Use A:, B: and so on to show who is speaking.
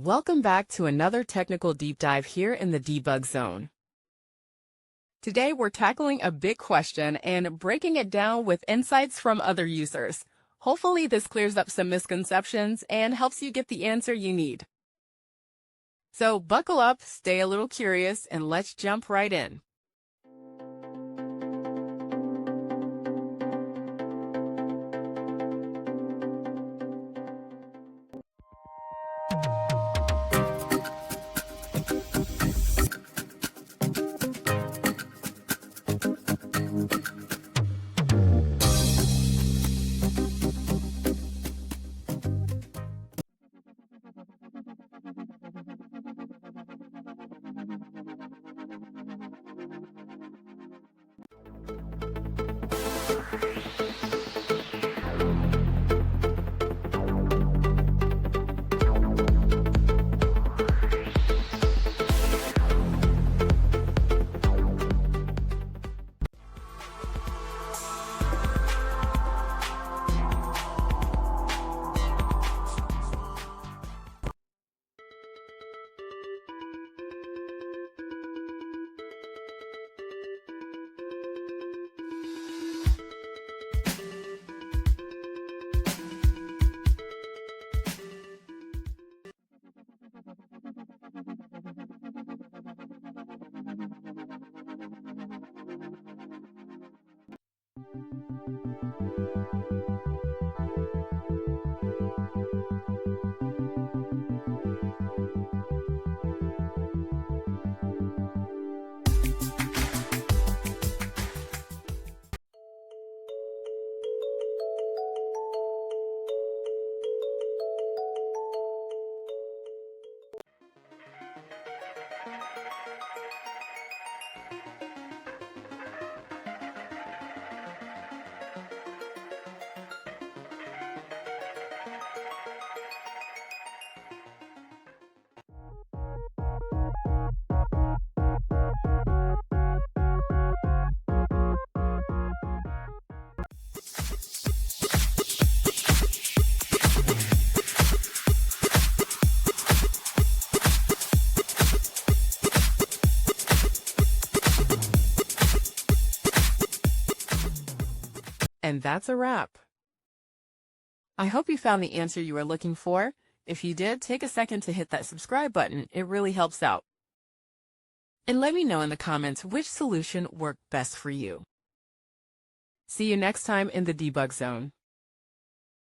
A: Welcome back to another technical deep dive here in the debug zone. Today we're tackling a big question and breaking it down with insights from other users. Hopefully this clears up some misconceptions and helps you get the answer you need. So buckle up, stay a little curious, and let's jump right in. And that's a wrap. I hope you found the answer you were looking for. If you did, take a second to hit that subscribe button. It really helps out. And let me know in the comments which solution worked best for you. See you next time in the debug zone.